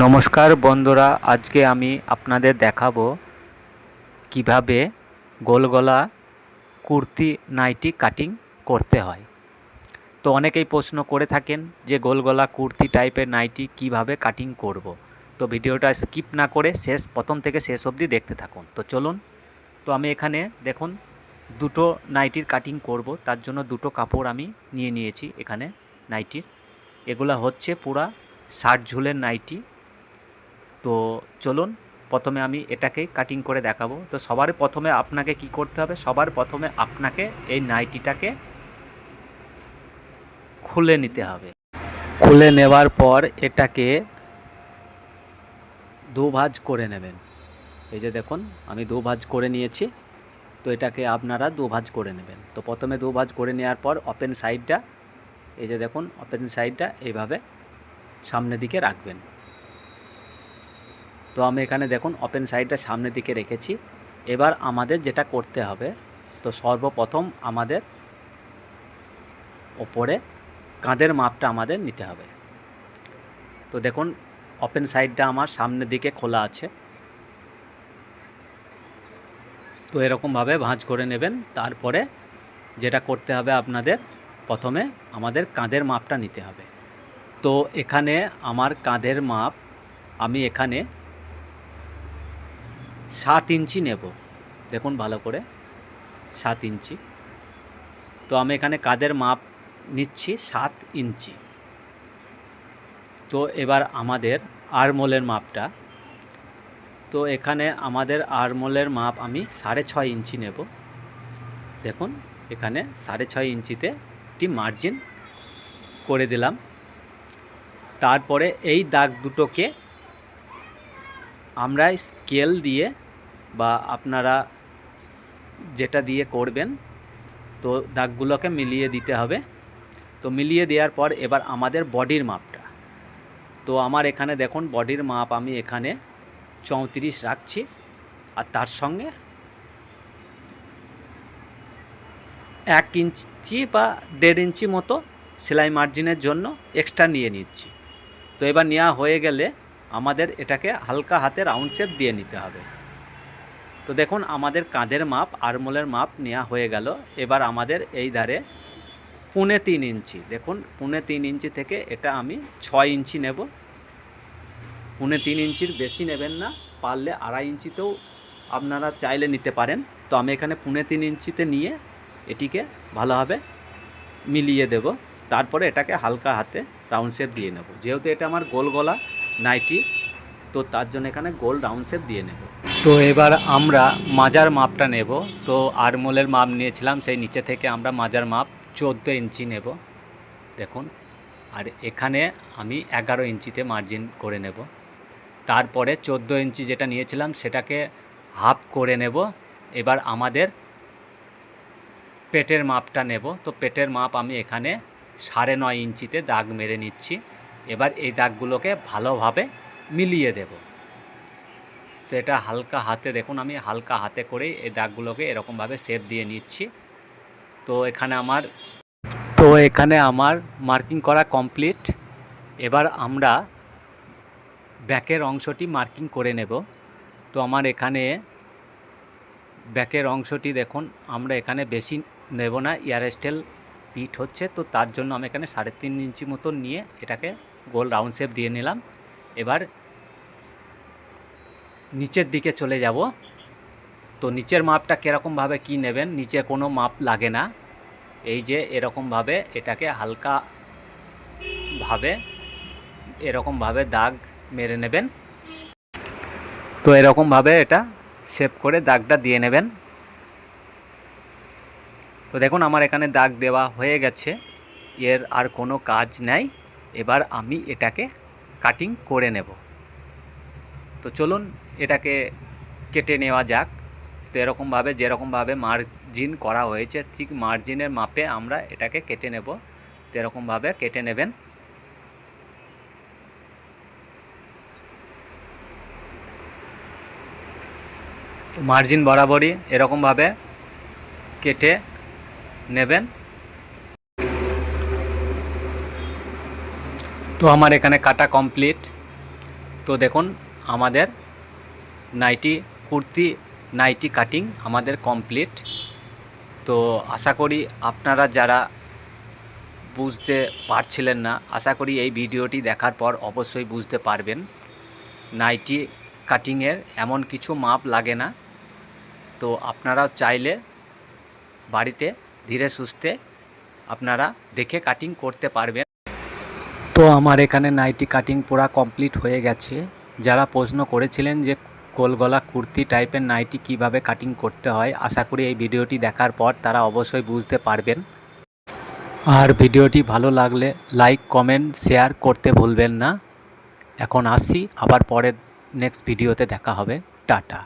নমস্কার বন্ধুরা, আজকে আমি আপনাদের দেখাবো কিভাবে গোল গলা কুর্তি নাইটি কাটিং করতে হয়। তো অনেকেই প্রশ্ন করে থাকেন যে গোল গলা কুর্তি টাইপের নাইটি কিভাবে কাটিং করব। তো ভিডিওটা স্কিপ না করে প্রথম থেকে শেষ অবধি দেখতে থাকুন। তো চলুন। তো আমি এখানে দেখুন দুটো নাইটির কাটিং করব, তার জন্য দুটো কাপড় আমি নিয়ে নিয়েছি এখানে নাইটির। এগুলা হচ্ছে পুরা 60 ঝুলের নাইটি। তো চলুন, প্রথমে আমি এটাকে কাটিং করে দেখাবো। তো সবার প্রথমে আপনাকে কি করতে হবে, সবার প্রথমে আপনাকে এই নাইটিটাকে খুলে নিতে হবে। খুলে নেওয়ার পর এটাকে দু ভাঁজ করে নেবেন। এই যে দেখুন আমি দু ভাঁজ করে নিয়েছি। তো এটাকে আপনারা দু ভাঁজ করে নেবেন। তো প্রথমে দু ভাঁজ করে নেওয়ার পর ওপেন সাইডটা, এই যে দেখুন ওপেন সাইডটা এইভাবে সামনের দিকে রাখবেন। তো আমি এখানে দেখুন ওপেন সাইডটা সামনের দিকে রেখেছি। এবার আমাদের যেটা করতে হবে, তো সর্বপ্রথম আমাদের ওপরে কাঁধের মাপটা আমাদের নিতে হবে। তো দেখুন ওপেন সাইডটা আমার সামনের দিকে খোলা আছে। তো এরকমভাবে ভাঁজ করে নেবেন। তারপরে যেটা করতে হবে আপনাদের, প্রথমে আমাদের কাঁধের মাপটা নিতে হবে। তো এখানে আমার কাঁধের মাপ আমি এখানে 7 ইঞ্চি নেব। দেখুন ভালো করে 7 ইঞ্চি। তো আমি এখানে কাঁধের মাপ নিচ্ছি 7 ইঞ্চি। তো এবার আমাদের আরমোলের মাপটা, তো এখানে আমাদের আরমোলের মাপ আমি 6.5 ইঞ্চি নেব। দেখুন এখানে 6.5 ইঞ্চিতে একটি মার্জিন করে দিলাম। তারপরে এই দাগ দুটোকে আমরা স্কেল দিয়ে বা আপনারা যেটা দিয়ে করবেন, তো দাগগুলোকে মিলিয়ে দিতে হবে। তো মিলিয়ে দেওয়ার পর এবার আমাদের বডির মাপটা, তো আমার এখানে দেখুন বডির মাপ আমি এখানে 34 রাখছি। আর তার সঙ্গে 1 ইঞ্চি বা 1.5 ইঞ্চি মতো সেলাই মার্জিনের জন্য এক্সট্রা নিয়ে নিচ্ছি। তো এবার নেওয়া হয়ে গেলে আমাদের এটাকে হালকা হাতে রাউন্ড শেপ দিয়ে নিতে হবে। তো দেখুন আমাদের কাঁধের মাপ আরমোলের মাপ নেওয়া হয়ে গেল। এবার আমাদের এই ধারে 3.25 ইঞ্চি, দেখুন 3.25 ইঞ্চি থেকে এটা আমি 6 ইঞ্চি নেব। 3.25 ইঞ্চির বেশি নেবেন না, পারলে 2.5 ইঞ্চিতেও আপনারা চাইলে নিতে পারেন। তো আমি এখানে 3.25 ইঞ্চিতে নিয়ে এটিকে ভালোভাবে মিলিয়ে দেব। তারপরে এটাকে হালকা হাতে রাউন্ড শেপ দিয়ে নেব। যেহেতু এটা আমার গোল গলা নাইটি, তো তার জন্য এখানে গোল রাউন্ড শেপ দিয়ে নেব। তো এবার আমরা মাজার মাপটা নেব। তো আরমোলের মাপ নিয়েছিলাম, সেই নিচে থেকে আমরা মাজার মাপ 14 ইঞ্চি নেব। দেখুন, আর এখানে আমি 11 ইঞ্চিতে মার্জিন করে নেব। তারপরে 14 ইঞ্চি যেটা নিয়েছিলাম সেটাকে হাফ করে নেব। এবার আমাদের পেটের মাপটা নেব। তো পেটের মাপ আমি এখানে 9.5 ইঞ্চিতে দাগ মেরে নিচ্ছি। এবার এই দাগগুলোকে ভালোভাবে মিলিয়ে দেব। তো এটা হালকা হাতে, দেখুন আমি হালকা হাতে করেই এই দাগগুলোকে এরকমভাবে শেপ দিয়ে নিচ্ছি। তো এখানে আমার মার্কিং করা কমপ্লিট। এবার আমরা ব্যাকের অংশটি মার্কিং করে নেব। তো আমার এখানে ব্যাকের অংশটি দেখুন আমরা এখানে বেশি নেব না, ইয়ার স্টাইল পিট হচ্ছে, তো তার জন্য আমি এখানে 3.5 ইঞ্চি মতো নিয়ে এটাকে গোল রাউন্ড শেপ দিয়ে নিলাম। এবার নিচের দিকে চলে যাব। তো নিচের মাপটা কীরকমভাবে কি নেবেন, নিচে কোনো মাপ লাগে না। এই যে এরকমভাবে এটাকে এরকমভাবে দাগ মেরে নেবেন। তো এরকমভাবে এটা শেপ করে দাগটা দিয়ে নেবেন। তো দেখুন আমার এখানে দাগ দেওয়া হয়ে গেছে, এর আর কোনো কাজ নেই। এবার আমি এটাকে কাটিং করে নেব। তো চলুন এটাকে কেটে নেওয়া যাক। তো এরকমভাবে যেরকমভাবে মার্জিন করা হয়েছে ঠিক মার্জিনের মাপে আমরা এটাকে কেটে নেব। তো এরকমভাবে কেটে নেবেন। তো মার্জিন বরাবরই এরকমভাবে কেটে নেবেন। তো আমার এখানে কাটা কমপ্লিট। তো দেখুন আমাদের নাইটি কুর্তি নাইটি কাটিং আমাদের কমপ্লিট। তো আশা করি আপনারা যারা বুঝতে পারছিলেন না, আশা করি এই ভিডিওটি দেখার পর অবশ্যই বুঝতে পারবেন। নাইটি কাটিংয়ের এমন কিছু মাপ লাগে না। তো আপনারাও চাইলে বাড়িতে ধীরে সুস্থে আপনারা দেখে কাটিং করতে পারবেন। তো আমার এখানে নাইটি কাটিং পুরা কমপ্লিট হয়ে গেছে। যারা প্রশ্ন করেছিলেন যে কোলগলা কুর্তি টাইপের নাইটি কিভাবে কাটিং করতে হয়, আশা করি এই ভিডিওটি দেখার পর তারা অবশ্যই বুঝতে পারবেন। আর ভিডিওটি ভালো লাগলে লাইক কমেন্ট শেয়ার করতে ভুলবেন না। এখন আসছি, আবার পরের নেক্সট ভিডিওতে দেখা হবে। টাটা।